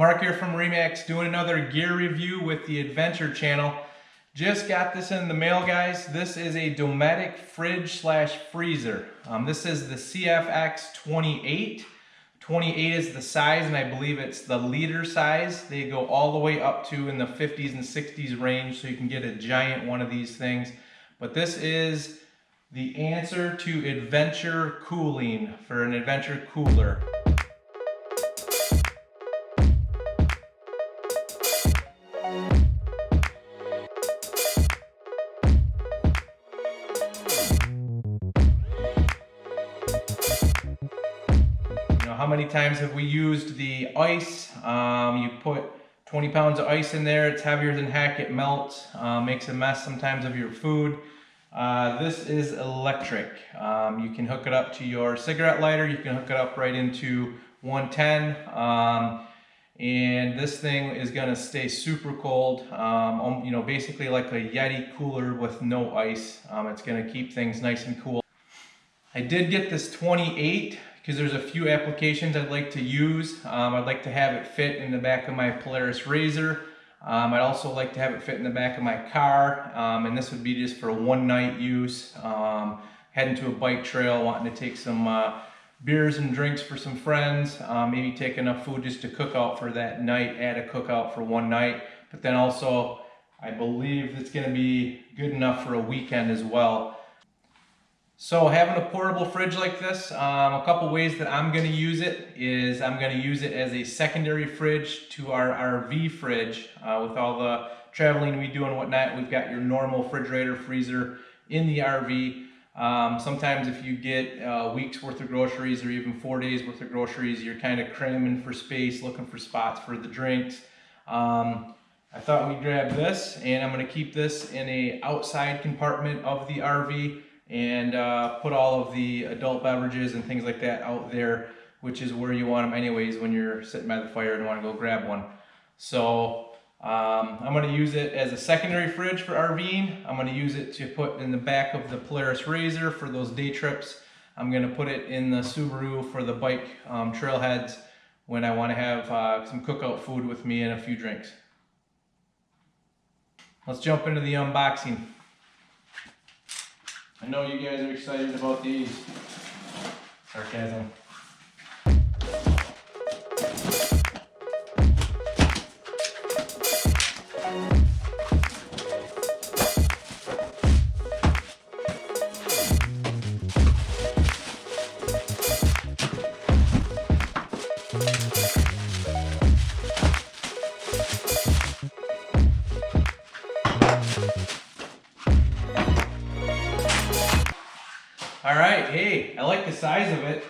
Mark here from Remax, doing another gear review with the Adventure channel. Just got this in the mail, guys. This is a Dometic fridge slash freezer. This is the CFX 28. 28 is the size, and I believe it's the liter size. They go all the way up to in the 50s and 60s range, so you can get a giant one of these things. But this is the answer to Adventure cooling for an Adventure cooler. How many times have we used the ice? You put 20 pounds of ice in there, it's heavier than heck, it melts, makes a mess sometimes of your food. This is electric. You can hook it up to your cigarette lighter, you can hook it up right into 110, and this thing is gonna stay super cold, basically like a Yeti cooler with no ice. It's gonna keep things nice and cool. I did get this 28 because there's a few applications I'd like to use. I'd like to have it fit in the back of my Polaris RZR. I'd also like to have it fit in the back of my car, and this would be just for one night use. Heading to a bike trail, wanting to take some beers and drinks for some friends, maybe take enough food just to cook out for that night, add a cookout for one night. But then also, I believe it's gonna be good enough for a weekend as well. So having a portable fridge like this, a couple ways that I'm going to use it is I'm going to use it as a secondary fridge to our RV fridge. With all the traveling we do and whatnot, we've got your normal refrigerator, freezer in the RV. Sometimes if you get a week's worth of groceries or even 4 days worth of groceries, you're kind of cramming for space, looking for spots for the drinks. I thought we'd grab this, and I'm going to keep this in a outside compartment of the RV. And put all of the adult beverages and things like that out there, which is where you want them anyways when you're sitting by the fire and want to go grab one. So I'm going to use it as a secondary fridge for RVing. I'm going to use it to put in the back of the Polaris RZR for those day trips. I'm going to put it in the Subaru for the bike trailheads when I want to have some cookout food with me and a few drinks. Let's jump into the unboxing. I know you guys are excited about these. Sarcasm. All right, hey, I like the size of it.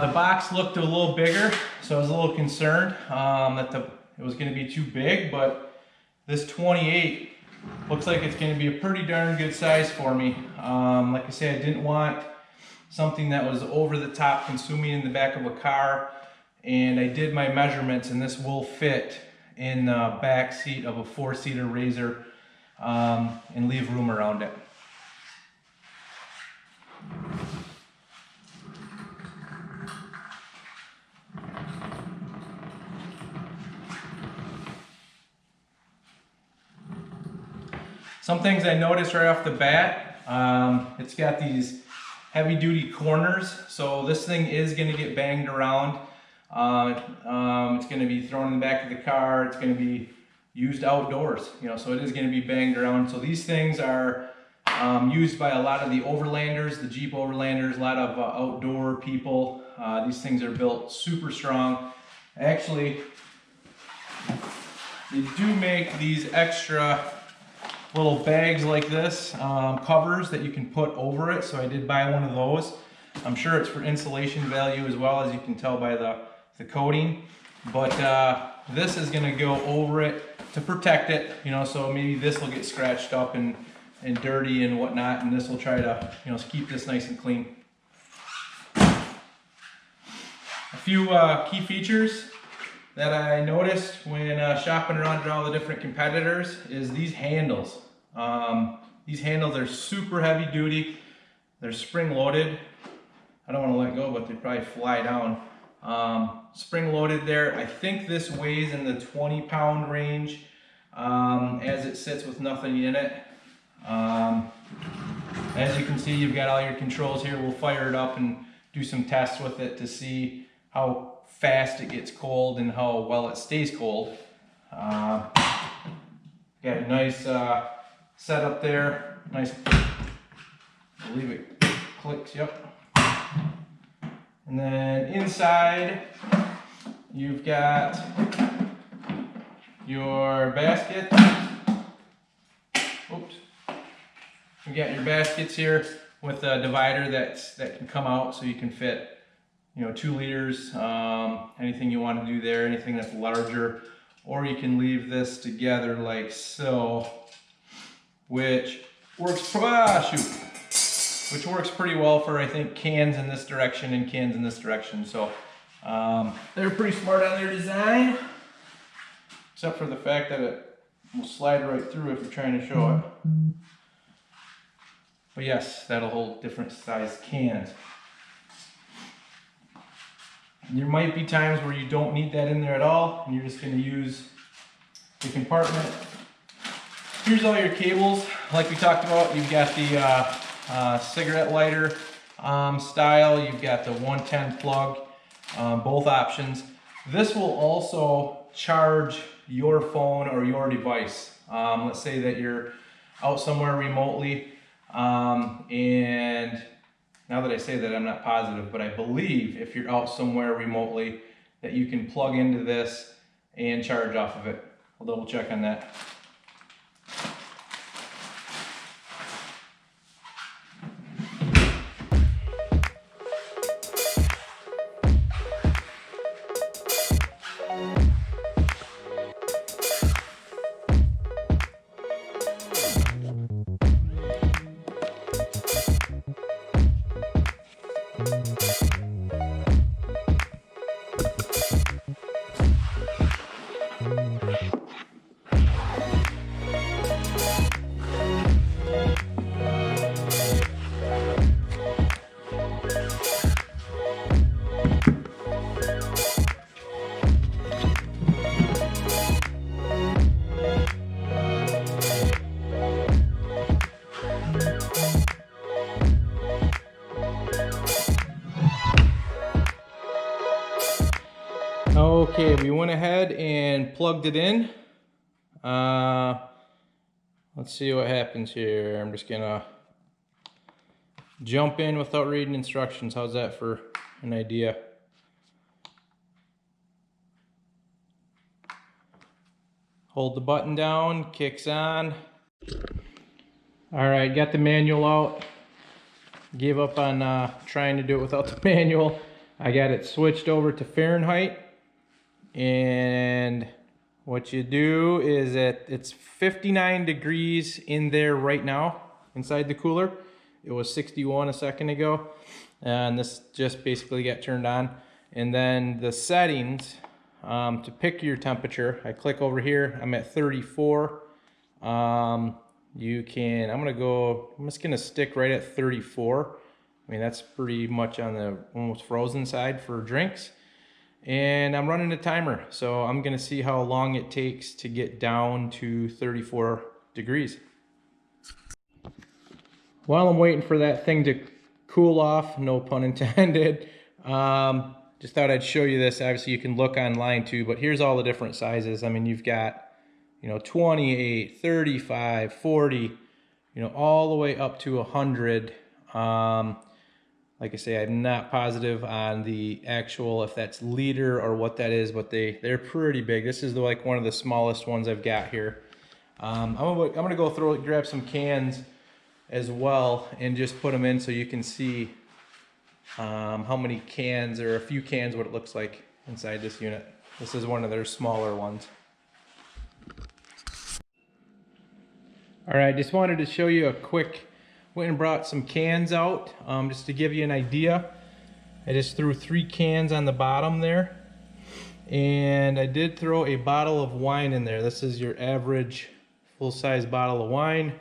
The box looked a little bigger, so I was a little concerned that it was going to be too big, but this 28 looks like it's going to be a pretty darn good size for me. Like I said, I didn't want something that was over the top consuming in the back of a car, and I did my measurements, and this will fit in the back seat of a 4-seater RZR. And leave room around it. Some things I noticed right off the bat, it's got these heavy duty corners, so this thing is going to get banged around. It's going to be thrown in the back of the car, it's going to be used outdoors, so it is going to be banged around. So these things are used by a lot of the overlanders, the Jeep overlanders, a lot of outdoor people. These things are built super strong. Actually, they do make these extra little bags like this, covers that you can put over it. So I did buy one of those. I'm sure it's for insulation value as well, as you can tell by the coating. But this is going to go over it to protect it, so maybe this will get scratched up and dirty and whatnot, and this will try to, keep this nice and clean. A few key features that I noticed when shopping around at all the different competitors is these handles. These handles are super heavy duty. They're spring loaded. I don't want to let go, but they probably fly down. spring loaded there. I think this weighs in the 20-pound range as it sits with nothing in it. As you can see, you've got all your controls here. We'll fire it up and do some tests with it to see how fast it gets cold and how well it stays cold. Got a nice setup there. Nice, I believe it clicks, yep. And then inside, you've got your basket. Oops. You got your baskets here with a divider that can come out so you can fit, 2 liters, anything you want to do there, anything that's larger, or you can leave this together like so, which works pretty well for, I think, cans in this direction and cans in this direction. So they're pretty smart on their design, except for the fact that it will slide right through if you're trying to show it. But yes, that'll hold different size cans. There might be times where you don't need that in there at all, and you're just going to use the compartment. Here's all your cables. Like we talked about, you've got the cigarette lighter style. You've got the 110 plug, both options. This will also charge your phone or your device. Let's say that you're out somewhere remotely. And now that I say that, I'm not positive, but I believe if you're out somewhere remotely that you can plug into this and charge off of it. I'll double check on that. Okay, we went ahead and plugged it in. Let's see what happens here. I'm just gonna jump in without reading instructions. How's that for an idea? Hold the button down, kicks on. All right, got the manual out. Gave up on trying to do it without the manual. I got it switched over to Fahrenheit. And what you do is that it's 59 degrees in there right now inside the cooler. It was 61 a second ago, and this just basically got turned on. And then the settings to pick your temperature, I click over here. I'm at 34. I'm just gonna stick right at 34. I mean, that's pretty much on the almost frozen side for drinks. And I'm running a timer, so I'm gonna see how long it takes to get down to 34 degrees. While I'm waiting for that thing to cool off, no pun intended, just thought I'd show you this. Obviously you can look online too, but here's all the different sizes. I mean, you've got, 28, 35, 40, all the way up to 100. Like I say, I'm not positive on the actual, if that's liter or what that is, but they're pretty big. This is like one of the smallest ones I've got here. I'm gonna go grab some cans as well and just put them in so you can see how many cans, or a few cans, what it looks like inside this unit. This is one of their smaller ones. All right, just wanted to show you a quick, went and brought some cans out just to give you an idea. I just threw 3 cans on the bottom there, and I did throw a bottle of wine in there. This is your average full-size bottle of wine.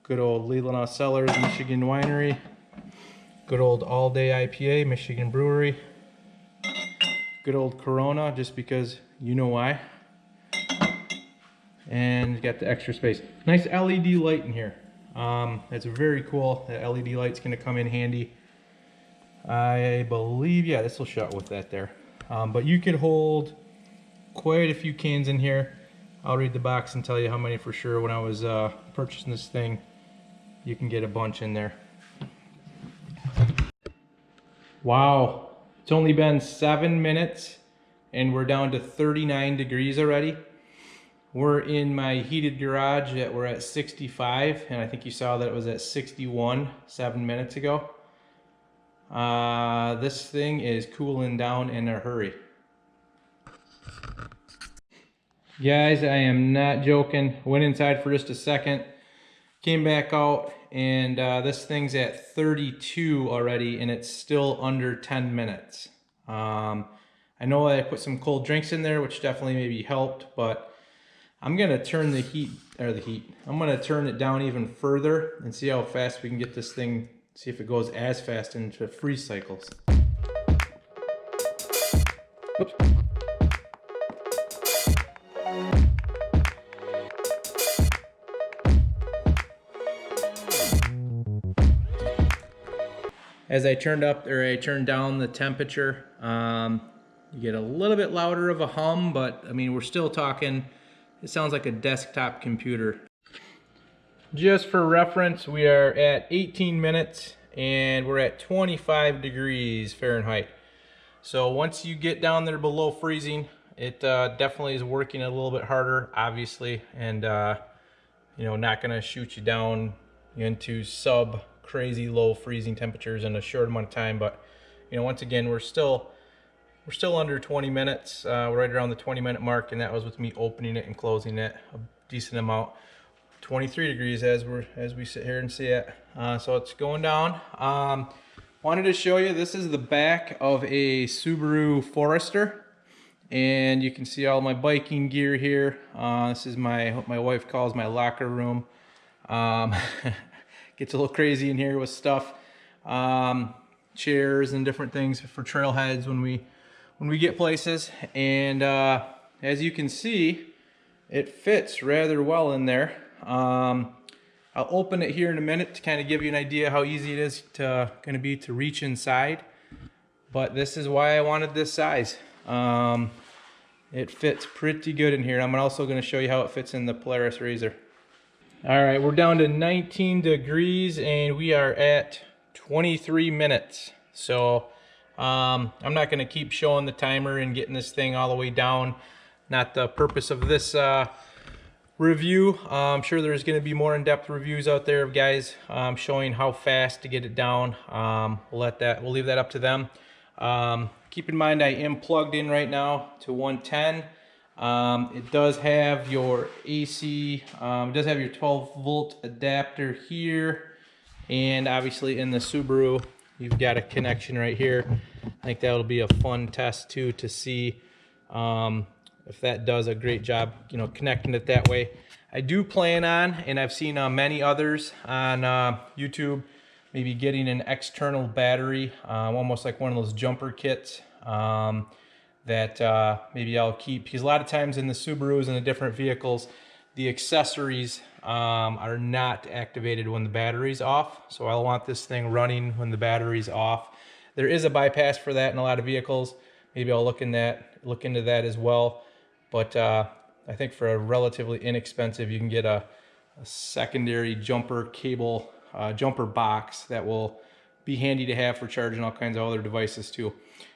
Good old Leelanau Cellars, Michigan Winery. Good old All Day IPA, Michigan Brewery. good old Corona, just because you know why. And got the extra space. Nice LED light in here. That's very cool. The LED light's gonna come in handy. I believe, yeah, this will shut with that there. But you could hold quite a few cans in here. I'll read the box and tell you how many for sure. When I was purchasing this thing, you can get a bunch in there. Wow, it's only been 7 minutes and we're down to 39 degrees already. We're in my heated garage we're at 65, and I think you saw that it was at 61 7 minutes ago. This thing is cooling down in a hurry. Guys, I am not joking. Went inside for just a second, came back out, and this thing's at 32 already, and it's still under 10 minutes. I know I put some cold drinks in there, which definitely maybe helped, but I'm gonna turn I'm gonna turn it down even further and see how fast we can get this thing, see if it goes as fast into freeze cycles. Oops. As I turned down the temperature, you get a little bit louder of a hum, but I mean, we're still talking, it sounds like a desktop computer. Just for reference, we are at 18 minutes and we're at 25 degrees Fahrenheit. So once you get down there below freezing, it definitely is working a little bit harder, obviously, and you know, not gonna shoot you down into sub crazy low freezing temperatures in a short amount of time. But you know, once again, we're still under 20 minutes. We're right around the 20-minute mark, and that was with me opening it and closing it a decent amount. 23 degrees as we sit here and see it. So it's going down. Wanted to show you, this is the back of a Subaru Forester, and you can see all my biking gear here. This is what my wife calls my locker room. Gets a little crazy in here with stuff, chairs and different things for trailheads when we get places. And as you can see, it fits rather well in there. I'll open it here in a minute to kind of give you an idea how easy it is to reach inside. But this is why I wanted this size. It fits pretty good in here. I'm also going to show you how it fits in the Polaris RZR. All right, we're down to 19 degrees and we are at 23 minutes. So I'm not going to keep showing the timer and getting this thing all the way down. Not the purpose of this review. I'm sure there's going to be more in-depth reviews out there of guys showing how fast to get it down. We'll leave that up to them. Keep in mind I am plugged in right now to 110. It does have your AC, it does have your 12-volt adapter here, and obviously in the Subaru you've got a connection right here. I think that'll be a fun test too, to see if that does a great job, you know, connecting it that way. I do plan on, and I've seen many others on YouTube, maybe getting an external battery, almost like one of those jumper kits, that maybe I'll keep, because a lot of times in the Subarus and the different vehicles, the accessories are not activated when the battery's off. So I want this thing running when the battery's off. There is a bypass for that in a lot of vehicles. Maybe I'll look into that as well. But I think for a relatively inexpensive, you can get a secondary jumper cable, jumper box that will be handy to have for charging all kinds of other devices too.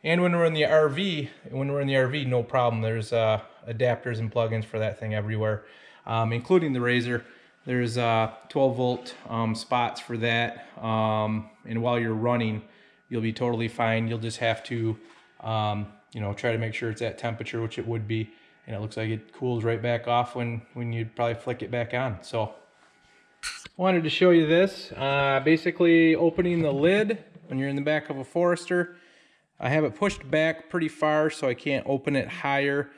And when we're in the RV, no problem. There's adapters and plugins for that thing everywhere, including the RZR. There's 12-volt spots for that. And while you're running, you'll be totally fine. You'll just have to, you know, try to make sure it's at temperature, which it would be. And it looks like it cools right back off when you'd probably flick it back on. So I wanted to show you this. Basically opening the lid when you're in the back of a Forester. I have it pushed back pretty far so I can't open it higher.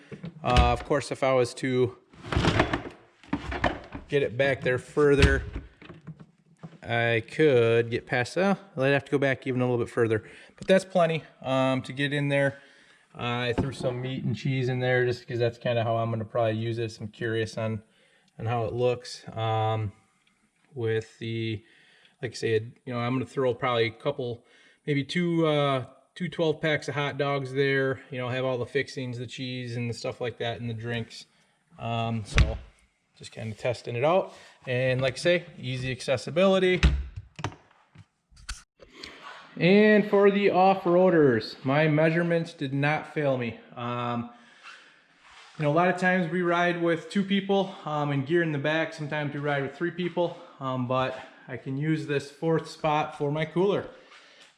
Of course, if I was to get it back there further, I could get past, I'd have to go back even a little bit further. But that's plenty to get in there. I threw some meat and cheese in there just because that's kind of how I'm going to probably use this. I'm curious on how it looks. With the, like I said, you know, I'm going to throw probably a couple, maybe two 12 packs of hot dogs there. You know, have all the fixings, the cheese and the stuff like that, and the drinks. So just kind of testing it out. And like I say, easy accessibility. And for the off-roaders, my measurements did not fail me. You know, a lot of times we ride with 2 people and gear in the back. Sometimes we ride with 3 people, but I can use this 4th spot for my cooler.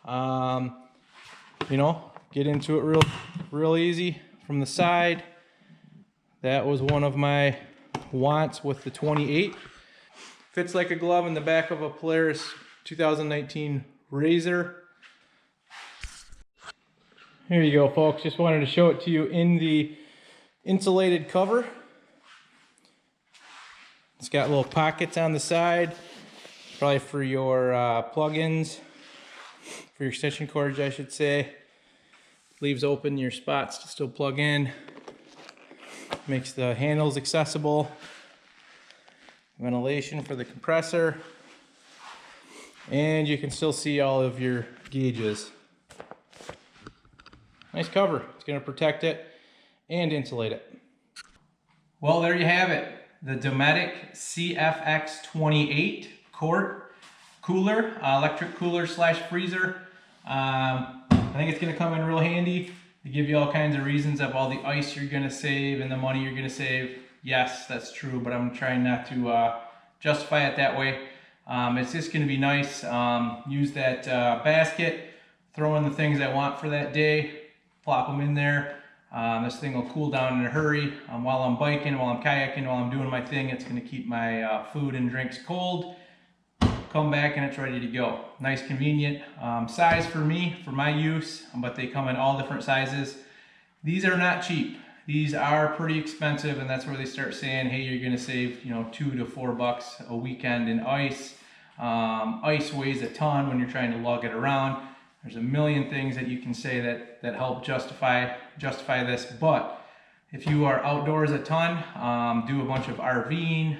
You know, get into it real easy from the side. That was one of my wants with the 28. Fits like a glove in the back of a Polaris 2019 RZR. Here you go, folks. Just wanted to show it to you in the insulated cover. It's got little pockets on the side, probably for your plug-ins, for your extension cords, I should say. Leaves open your spots to still plug in. Makes the handles accessible. Ventilation for the compressor. And you can still see all of your gauges. Nice cover. It's going to protect it and insulate it. Well, there you have it. The Dometic CFX 28 quart cooler, electric cooler slash freezer. I think it's going to come in real handy to give you all kinds of reasons of all the ice you're going to save and the money you're going to save. Yes, that's true, but I'm trying not to justify it that way. It's just going to be nice. Use that basket, throw in the things I want for that day, plop them in there. This thing will cool down in a hurry. While I'm biking, while I'm kayaking, while I'm doing my thing, it's going to keep my food and drinks cold. Come back and it's ready to go. Nice, convenient size for me, for my use, but they come in all different sizes. These are not cheap. These are pretty expensive, and that's where they start saying, hey, you're going to save, you know, $2 to $4 a weekend in ice. Ice weighs a ton when you're trying to lug it around. There's a million things that you can say that help justify this, but if you are outdoors a ton, do a bunch of RVing,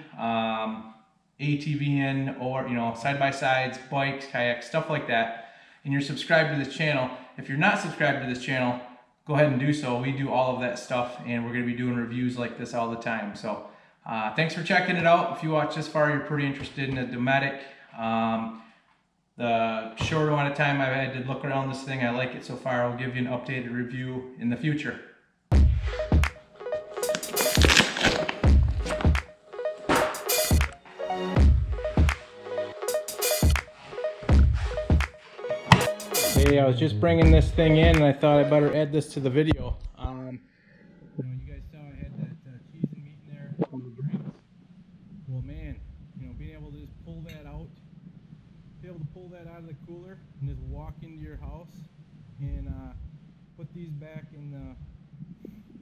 ATVing, or, you know, side-by-sides, bikes, kayaks, stuff like that, and you're subscribed to this channel. If you're not subscribed to this channel, go ahead and do so. We do all of that stuff, and we're going to be doing reviews like this all the time. So thanks for checking it out. If you watch this far, you're pretty interested in the Dometic. The short amount of time I've had to look around this thing, I like it so far. I'll give you an updated review in the future. Hey, I was just bringing this thing in and I thought I better add this to the video. You know, you guys saw I had that cheese and meat in there from the drinks. Well, man, you know, being able to just pull that out, be able to pull that out of the cooler and just walk into your house and put these back in the,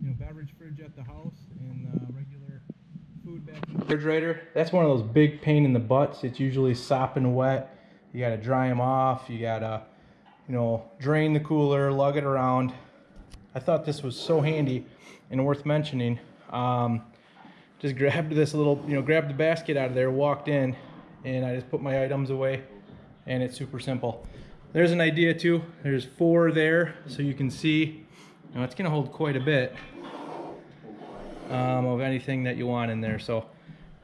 you know, beverage fridge at the house and regular food back in the refrigerator. That's one of those big pain in the butts. It's usually sopping wet. You got to dry them off. You got to, you know, drain the cooler, lug it around. I thought this was so handy and worth mentioning. Just grabbed this little, you know, grabbed the basket out of there, walked in, and I just put my items away, and it's super simple. There's an idea too. There's 4 there, so you can see, you know, it's gonna hold quite a bit of anything that you want in there. So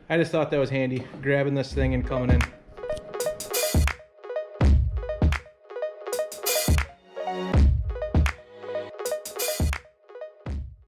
I just thought that was handy, grabbing this thing and coming in.